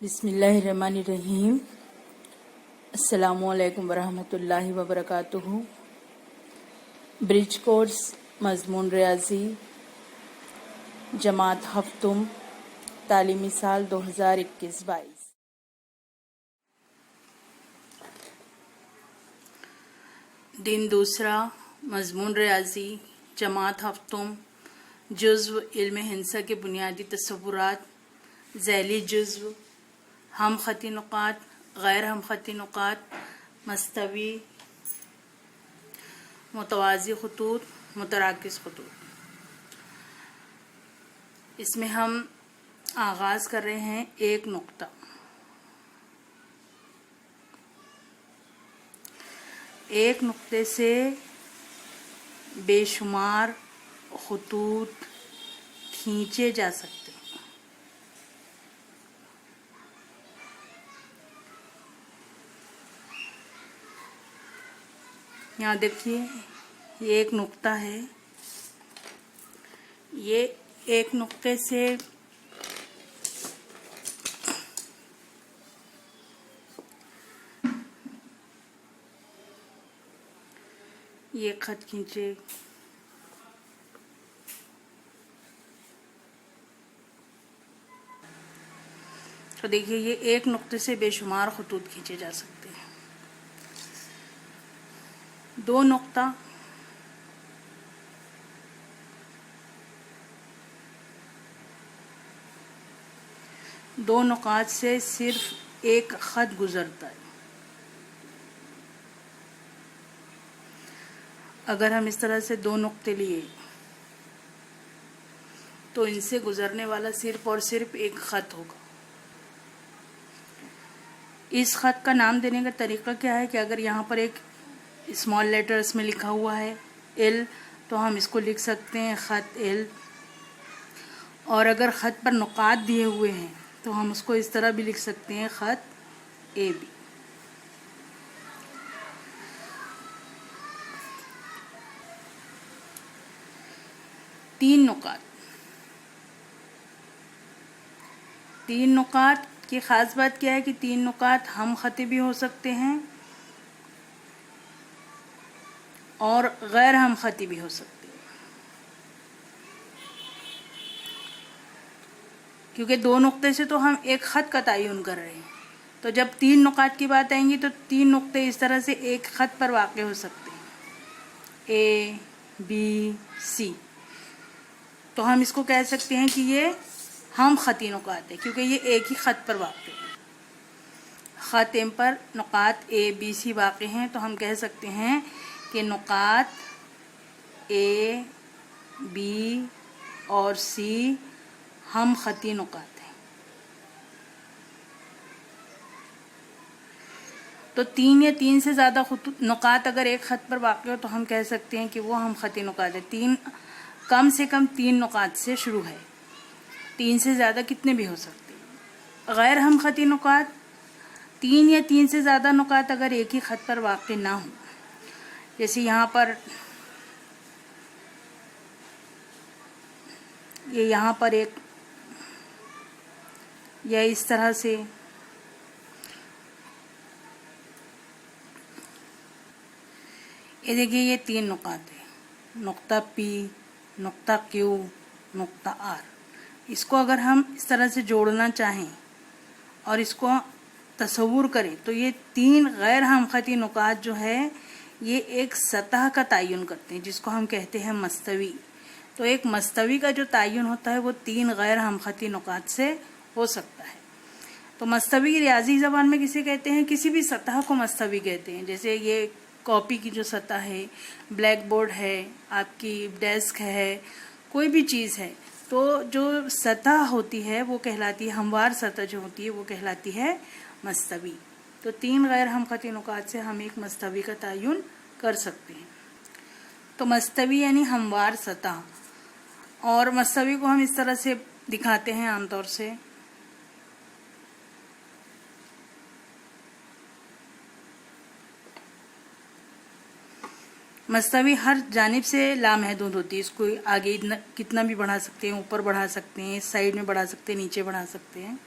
बिस्मिल्लाहिर्रहमानिर्रहीम। अस्सलामुअलैकुम वरहमतुल्लाहि वबरकातुहू। ब्रिज कोर्स मजमून रियाजी जमात हफ्तुम तालीमी साल 2021-22। दिन दूसरा मजमून रियाजी जमात हफ्तुम जुज़्व इल्म हिंसा के बुनियादी तस्वुरात ज़ैली जुज़्व हम ख़ती नुक़ात गैर हम ख़ती नुक़ात मस्तवी मुतवाज़ी ख़ुतूत मुतराकिज़ ख़ुतूत। इसमें हम आगाज़ कर रहे हैं एक नुक्ता। एक नुक्ते से बेशुमार ख़ुतूत खींचे जा सकते हैं। यहाँ देखिए, ये एक नुक्ता है। ये एक नुक्ते से ये खत खींचे, तो देखिए ये एक नुक्ते से बेशुमार खतूत खींचे जा सकते हैं। दो नुक्ता, दो नुकात से सिर्फ एक खत गुजरता है। अगर हम इस तरह से दो नुक्ते लिए तो इनसे गुजरने वाला सिर्फ और सिर्फ एक खत होगा। इस खत का नाम देने का तरीका क्या है कि अगर यहाँ पर एक स्मॉल लेटर्स में लिखा हुआ है एल, तो हम इसको लिख सकते हैं ख़त एल। और अगर ख़त पर नुकात दिए हुए हैं तो हम उसको इस तरह भी लिख सकते हैं ख़त ए बी। तीन नुकात की ख़ास बात क्या है कि तीन नुकात हम ख़ती भी हो सकते हैं और गैर हम ख़ती भी हो सकती है, क्योंकि दो नुक्ते से तो हम एक ख़त का तयन कर रहे हैं। तो जब तीन नुकात की बात आएंगी तो तीन नुक्ते इस तरह से एक ख़त पर वाक़ हो सकते हैं, ए बी सी। तो हम इसको कह सकते हैं कि ये हम ख़ती नुकात है, क्योंकि ये एक ही ख़त पर वाक़ है। ख़त एम पर नुकात ए बी सी वाक़ हैं, तो हम कह सकते हैं कि नुकात ए बी और सी हम ख़ती नुकात हैं। तो तीन या तीन से ज़्यादा नुकात अगर एक ख़त पर वाक़ हो तो हम कह सकते हैं कि वो हम ख़ती नुकात है। तीन कम से कम तीन नुकात से शुरू है, तीन से ज़्यादा कितने भी हो सकते हैं। गैर हम ख़ती नुकात, तीन या तीन से ज़्यादा नुकात अगर एक ही ख़त पर वाक़ ना हो, जैसे यहाँ पर ये यहाँ पर एक, या इस तरह से ये देखिए ये तीन नुकात है, नुक्ता पी, नुक्ता क्यू, नुक्ता आर। इसको अगर हम इस तरह से जोड़ना चाहें और इसको तस्वुर करें तो ये तीन गैर हम ख़ती नुकात जो है ये एक सतह का तयन करते हैं, जिसको हम कहते हैं मस्तवी। तो एक मस्तवी का जो तयन होता है वो तीन गैर हम ख़ती नुकात से हो सकता है। तो मस्तवी रियाजी ज़बान में किसे कहते हैं? किसी भी सतह को मस्तवी कहते हैं। जैसे ये कॉपी की जो सतह है, ब्लैक बोर्ड है, आपकी डेस्क है, कोई भी चीज़ है, तो जो सतह होती है वो कहलाती है, हमवार सतह जो होती है वो कहलाती है मस्तवी। तो तीन गैर हम ख़ती नुकात से हम एक मस्तवी का तयन कर सकते हैं। तो मस्तवी यानी हमवार सतह, और मस्तवी को हम इस तरह से दिखाते हैं आमतौर से। मस्तवी हर जानिब से लामहदूद होती है, इसको आगे कितना भी बढ़ा सकते हैं, ऊपर बढ़ा सकते हैं, इस साइड में बढ़ा सकते हैं, नीचे बढ़ा सकते हैं।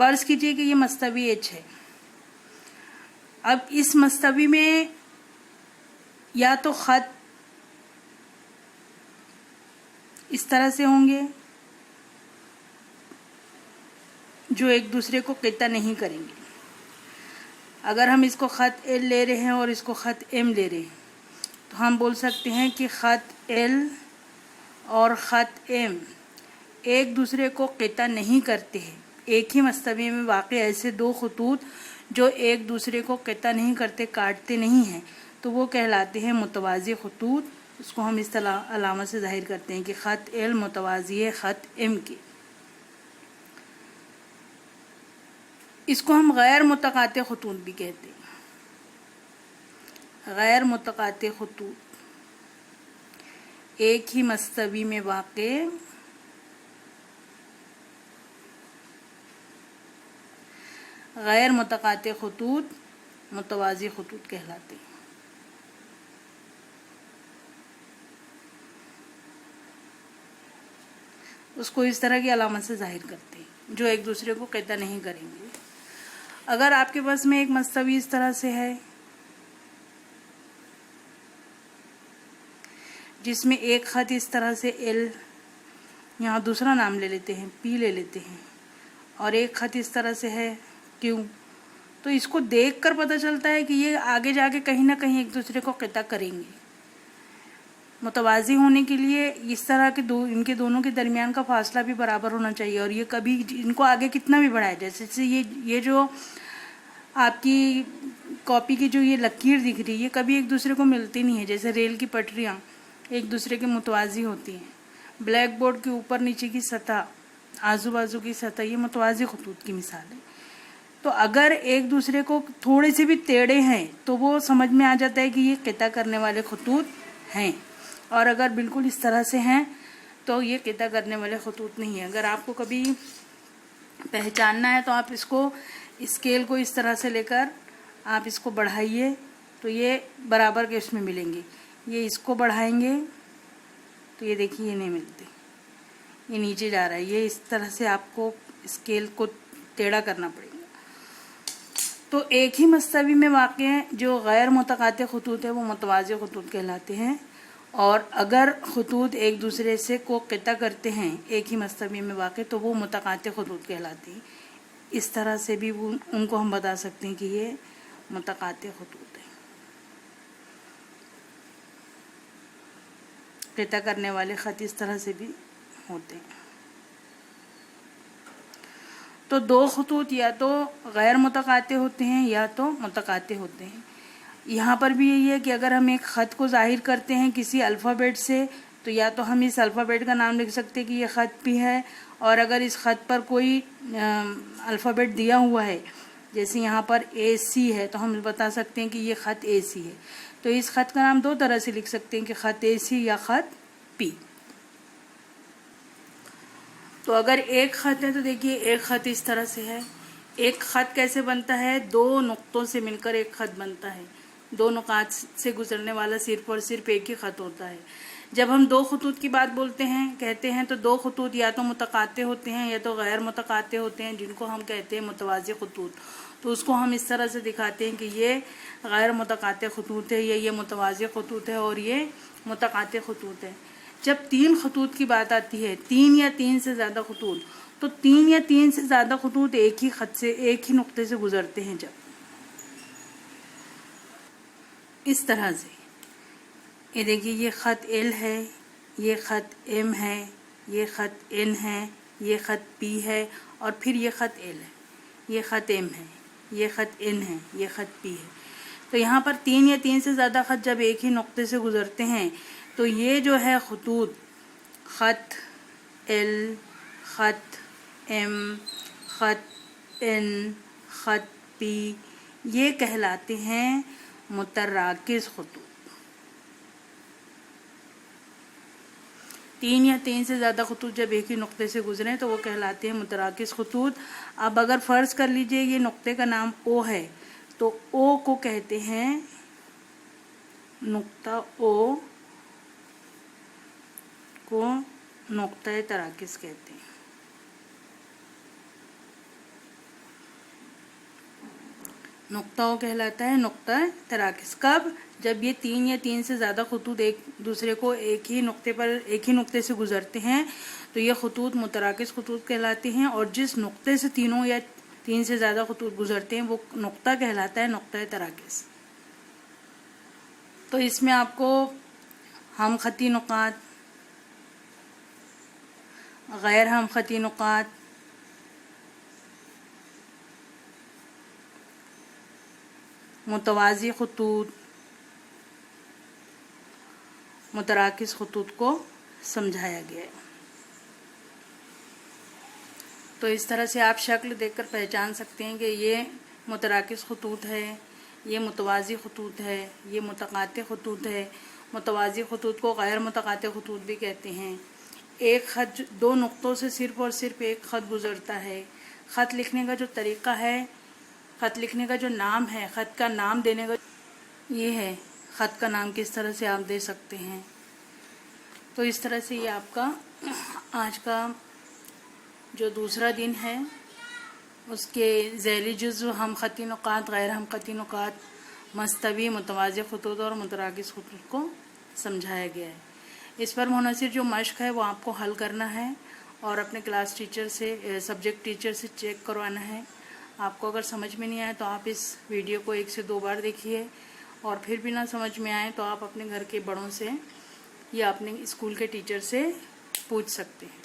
فرض कीजिए कि ये मस्तवी एच है। अब इस मस्तवी में या तो खत इस तरह से होंगे जो एक दूसरे को क़िता नहीं करेंगे। अगर हम इसको ख़त एल ले रहे हैं और इसको ख़त एम ले रहे हैं तो हम बोल सकते हैं कि ख़त एल और ख़त एम एक दूसरे को क़िता नहीं करते हैं। एक ही मस्तवी में वाक़ ऐसे दो खतूत जो एक दूसरे को क़िता नहीं करते, काटते नहीं हैं, तो वो कहलाते हैं मुतवाज़ी खतूत। उसको हम इस तरह अलामत से ज़ाहिर करते हैं कि ख़त एल मुतवाज़ी है ख़त एम के। इसको हम गैर मुतक़ाते खतूत भी कहते हैं। गैर मुतक़ाते खतूत एक ही मस्तवी में वाक़े गैर मुतक़ाते खतूत मुतवाज़ी खतूत कहलाते हैं। उसको इस तरह की अलामत से ज़ाहिर करते हैं जो एक दूसरे को क़िता नहीं करेंगे। अगर आपके पास में एक मस्तवी इस तरह से है जिसमें एक ख़त इस तरह से एल, यहाँ दूसरा नाम ले लेते हैं, पी ले लेते हैं, और एक ख़त इस तरह से है क्यू, तो इसको देखकर पता चलता है कि ये आगे जाके कहीं ना कहीं एक दूसरे को क़िता करेंगे। मुतवाज़ी होने के लिए इस तरह के इनके दोनों के दरमियान का फासला भी बराबर होना चाहिए, और ये कभी इनको आगे कितना भी बढ़ाए, जैसे ये जो आपकी कॉपी की जो ये लकीर दिख रही है ये कभी एक दूसरे को मिलती नहीं है। जैसे रेल की पटरियाँ एक दूसरे के मुतवाज़ी होती हैं, ब्लैक बोर्ड के ऊपर नीचे की सतह, आजू बाजू की सतह, ये मुतवाज़ी खतूत की मिसाल है। तो अगर एक दूसरे को थोड़े से भी टेढ़े हैं तो वो समझ में आ जाता है कि ये क़िता करने वाले खतूत हैं, और अगर बिल्कुल इस तरह से हैं तो ये क़िता करने वाले खतूत नहीं है। अगर आपको कभी पहचानना है तो आप इसको स्केल को इस तरह से लेकर आप इसको बढ़ाइए तो ये बराबर के उसमें मिलेंगे। ये इसको बढ़ाएंगे तो ये देखिए ये नहीं मिलते, ये नीचे जा रहा है। ये इस तरह से आपको स्केल को टेढ़ा करना पड़ेगा। तो एक ही मस्तवी में वाक़े जो गैर मुतक़ाते खतूत है वो मुतवाज़ी खतूत कहलाते हैं, और अगर खतूत एक दूसरे से को क़िता करते हैं एक ही मस्तवी में वाक़े तो वो मुतक़ाते खतूत कहलाते हैं। इस तरह से भी उनको हम बता सकते हैं कि ये मुतक़ाते खतूत हैं, क़िता करने वाले ख़त इस तरह से भी होते हैं। तो दो खतूत या तो गैर मुतक़ाते होते हैं या तो मुतक़ाते होते हैं। यहाँ पर भी यही है कि अगर हम एक ख़त को ज़ाहिर करते हैं किसी अल्फ़ाबेट से तो या तो हम इस अल्फ़ाबेट का नाम लिख सकते हैं कि ये ख़त भी है, और अगर इस ख़त पर कोई अल्फ़ाबेट दिया हुआ है जैसे यहाँ पर ए सी है तो हम बता सकते हैं कि ये ख़त ए सी है। तो इस ख़त का नाम दो तरह से लिख सकते हैं कि ख़त ए सी या ख़त पी। तो अगर एक ख़त है तो देखिए एक ख़त इस तरह से है। एक ख़त कैसे बनता है, दो नुक्तों से मिलकर एक ख़त बनता है। दो नुकात से गुजरने वाला सिर्फ और सिर्फ एक ही ख़त होता है। जब हम दो खतूत की बात बोलते हैं कहते हैं तो दो खतूत या तो मुतक़ाते होते हैं या तो गैर मुतक़ाते होते हैं, जिनको हम कहते हैं मुतवाज़ी खतूत। तो उसको हम इस तरह से दिखाते हैं कि ये गैर मुतक़ाते खतूत है, ये मुतवाज़ी खतूत है और ये मुतक़ाते खतूत है। जब तीन खतूत की बात आती है, तीन या तीन से ज़्यादा खतूत, तो तीन या तीन से ज़्यादा खतूत एक ही ख़त से एक ही नुक्ते से गुजरते हैं। जब इस तरह से ये देखिए ये ख़त एल है, ये ख़त एम है, ये ख़त एन है, ये ख़त पी है, और फिर ये ख़त एल है, ये ख़त एम है, ये ख़त एन है, ये ख़त पी है। तो यहाँ पर तीन या तीन से ज़्यादा ख़त जब एक ही नुक्ते से गुज़रते हैं तो ये जो है खतूत ख़त एल, ख़त एम, ख़त एन, ख़त पी, ये कहलाते हैं मुतराकिज़ खतूत। तीन या तीन से ज़्यादा खतूत जब एक ही नुक्ते से गुजरें तो वो कहलाते हैं मुतराकिज़ खतूत। अब अगर फ़र्ज़ कर लीजिए ये नुक्ते का नाम ओ है तो ओ को कहते हैं नुक्ता, ओ को नुक्ता तराकिज़ कहते हैं। नुक्ता वो कहलाता है नुक्ता तराकिस। कब? जब ये 3 या 3 से ज़्यादा खतूत एक दूसरे को एक ही नुक्ते से गुजरते हैं तो ये खतूत मुतराकिस खतूत कहलाते हैं, और जिस नुक्ते से तीनों या 3 से ज़्यादा खतूत गुजरते हैं वो नुक्ता कहलाता है नुक्ता तराकिस। तो इसमें आपको हम खती नुकात, गैर हम खती नुकात, मुतवाज़ी खतूत, मुतराकिस खतूत को समझाया गया है। तो इस तरह से आप शक्ल देखकर पहचान सकते हैं कि ये मुतराकिस खतूत है, ये मुतवाज़ी खतूत है, ये मुतक़ाते खतूत है। मुतवाज़ी खतूत को गैर मुतक़ाते खतूत भी कहते हैं। एक ख़त 2 नुक्तों से सिर्फ़ और सिर्फ एक ख़त गुज़रता है। ख़त लिखने का जो तरीक़ा है, ख़त लिखने का जो नाम है, ख़त का नाम देने का ये है, ख़त का नाम किस तरह से आप दे सकते हैं। तो इस तरह से ये आपका आज का जो दूसरा दिन है उसके ज़ैली जुज़्व हम खती नुकात, गैर हम खती नुकात, मस्तवी, मुतवाज़ी खतूत और मुतराकिस खतूत को समझाया गया है। इस पर मुनहसर जो मश्क है वो आपको हल करना है और अपने क्लास टीचर से, सब्जेक्ट टीचर से चेक करवाना है। आपको अगर समझ में नहीं आए तो आप इस वीडियो को 1 से 2 बार देखिए, और फिर भी ना समझ में आए तो आप अपने घर के बड़ों से या अपने स्कूल के टीचर से पूछ सकते हैं।